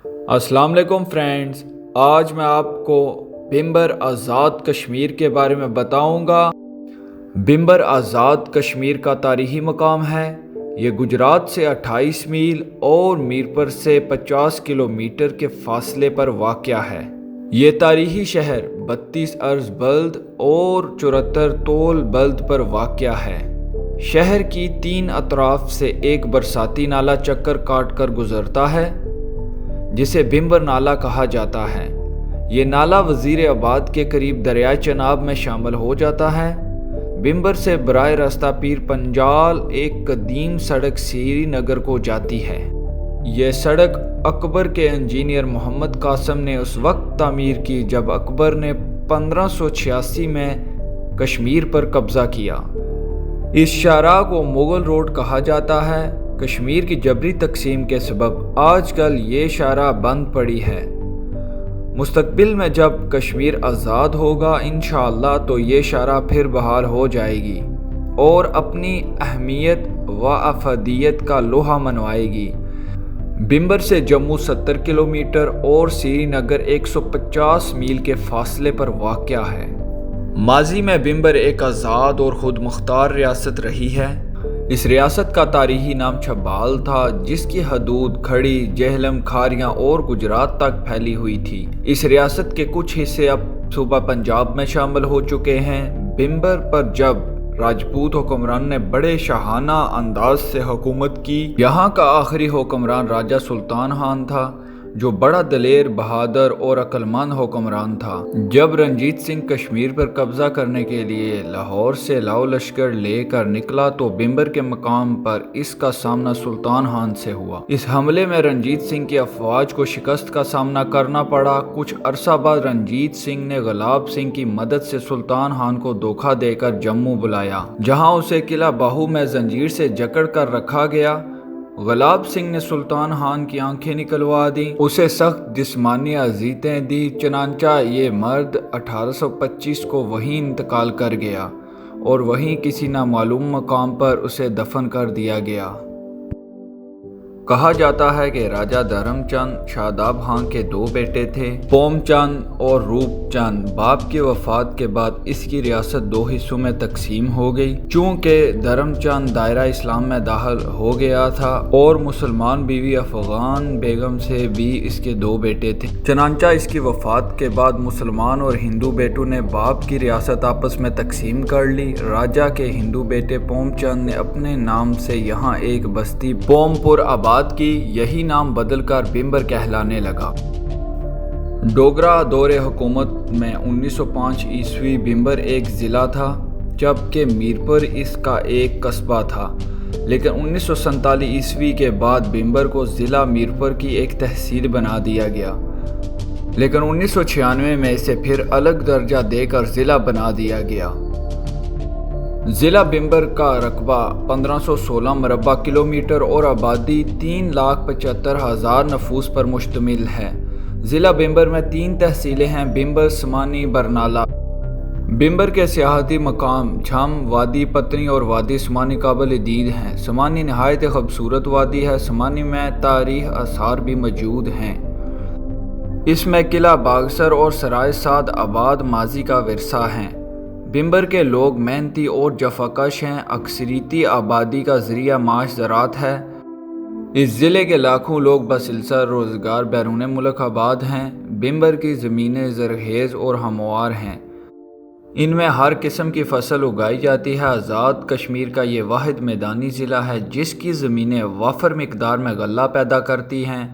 السلام علیکم فرینڈز، آج میں آپ کو بمبر آزاد کشمیر کے بارے میں بتاؤں گا۔ بمبر آزاد کشمیر کا تاریخی مقام ہے۔ یہ گجرات سے 28 میل اور میرپور سے 50 کلومیٹر کے فاصلے پر واقع ہے۔ یہ تاریخی شہر 32 ارض بلد اور 74 طول بلد پر واقع ہے۔ شہر کی 3 اطراف سے ایک برساتی نالہ چکر کاٹ کر گزرتا ہے جسے بمبر نالہ کہا جاتا ہے۔ یہ نالہ وزیر آباد کے قریب دریائے چناب میں شامل ہو جاتا ہے۔ بمبر سے براہ راستہ پیر پنجال ایک قدیم سڑک سری نگر کو جاتی ہے۔ یہ سڑک اکبر کے انجینئر محمد قاسم نے اس وقت تعمیر کی جب اکبر نے 1586 میں کشمیر پر قبضہ کیا۔ اس شاہراہ کو مغل روڈ کہا جاتا ہے۔ کشمیر کی جبری تقسیم کے سبب آج کل یہ شاہراہ بند پڑی ہے۔ مستقبل میں جب کشمیر آزاد ہوگا انشاءاللہ تو یہ شاہراہ پھر بحال ہو جائے گی اور اپنی اہمیت و افادیت کا لوہا منوائے گی۔ بمبر سے جموں 70 کلومیٹر اور سری نگر 150 میل کے فاصلے پر واقع ہے۔ ماضی میں بمبر ایک آزاد اور خود مختار ریاست رہی ہے۔ اس ریاست کا تاریخی نام چھبال تھا، جس کی حدود کھڑی، جہلم، کھاریاں اور گجرات تک پھیلی ہوئی تھی۔ اس ریاست کے کچھ حصے اب صوبہ پنجاب میں شامل ہو چکے ہیں۔ بمبر پر جب راجپوت حکمران نے بڑے شاہانہ انداز سے حکومت کی، یہاں کا آخری حکمران راجہ سلطان خان تھا، جو بڑا دلیر، بہادر اور عقل مند حکمران تھا۔ جب رنجیت سنگھ کشمیر پر قبضہ کرنے کے لیے لاہور سے لاؤ لشکر لے کر نکلا تو بمبر کے مقام پر اس کا سامنا سلطان خان سے ہوا۔ اس حملے میں رنجیت سنگھ کی افواج کو شکست کا سامنا کرنا پڑا۔ کچھ عرصہ بعد رنجیت سنگھ نے غلاب سنگھ کی مدد سے سلطان خان کو دھوکہ دے کر جموں بلایا، جہاں اسے قلعہ باہو میں زنجیر سے جکڑ کر رکھا گیا۔ غلاب سنگھ نے سلطان خان کی آنکھیں نکلوا دیں، اسے سخت جسمانی اذیتیں دی، چنانچہ یہ مرد 1825 کو وہیں انتقال کر گیا اور وہیں کسی نامعلوم مقام پر اسے دفن کر دیا گیا۔ کہا جاتا ہے کہ راجہ دھرم چند شاداب خان کے 2 بیٹے تھے، پوم چند اور روپ چند۔ باپ کی وفات کے بعد اس کی ریاست 2 حصوں میں تقسیم ہو گئی۔ چونکہ دھرم چند دائرہ اسلام میں داخل ہو گیا تھا اور مسلمان بیوی افغان بیگم سے بھی اس کے 2 بیٹے تھے، چنانچہ اس کی وفات کے بعد مسلمان اور ہندو بیٹوں نے باپ کی ریاست آپس میں تقسیم کر لی۔ راجہ کے ہندو بیٹے پوم چند نے اپنے نام سے یہاں ایک بستی پوم پور آباد کی، یہی نام بدل کر بمبر کہلانے لگا۔ ڈوگرہ دور حکومت میں 1905 عیسوی بمبر ایک ضلع تھا، جبکہ میرپور اس کا ایک قصبہ تھا، لیکن 1947 عیسوی کے بعد بمبر کو ضلع میرپور کی ایک تحصیل بنا دیا گیا، لیکن 1996 میں اسے پھر الگ درجہ دے کر ضلع بنا دیا گیا۔ ضلع بمبر کا رقبہ 1516 مربع کلومیٹر اور آبادی 3,75,000 نفوس پر مشتمل ہے۔ ضلع بمبر میں 3 تحصیلیں ہیں: بمبر، سمانی، برنالہ۔ بمبر کے سیاحتی مقام جھم، وادی پتنی اور وادی سمانی قابل دید ہیں۔ سمانی نہایت خوبصورت وادی ہے۔ سمانی میں تاریخی آثار بھی موجود ہیں۔ اس میں قلعہ باگسر اور سرائے سعد آباد ماضی کا ورثہ ہیں۔ بمبر کے لوگ محنتی اور جفاکش ہیں۔ اکثریتی آبادی کا ذریعہ معاش زراعت ہے۔ اس ضلع کے لاکھوں لوگ بسلسلہ روزگار بیرون ملک آباد ہیں۔ بمبر کی زمینیں زرخیز اور ہموار ہیں، ان میں ہر قسم کی فصل اگائی جاتی ہے۔ آزاد کشمیر کا یہ واحد میدانی ضلع ہے جس کی زمینیں وافر مقدار میں غلہ پیدا کرتی ہیں۔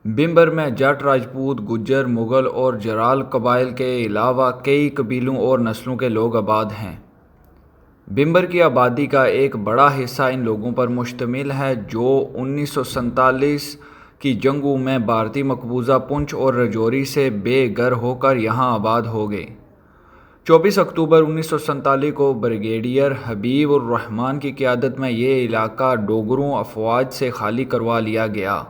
بمبر میں جٹ، راجپوت، گجر، مغل اور جرال قبائل کے علاوہ کئی قبیلوں اور نسلوں کے لوگ آباد ہیں۔ بمبر کی آبادی کا ایک بڑا حصہ ان لوگوں پر مشتمل ہے جو 1947 کی جنگوں میں بھارتی مقبوضہ پونچھ اور راجوری سے بے گھر ہو کر یہاں آباد ہو گئے۔ 24 اکتوبر 1947 کو بریگیڈیئر حبیب الرحمان کی قیادت میں یہ علاقہ ڈوگروں افواج سے خالی کروا لیا گیا۔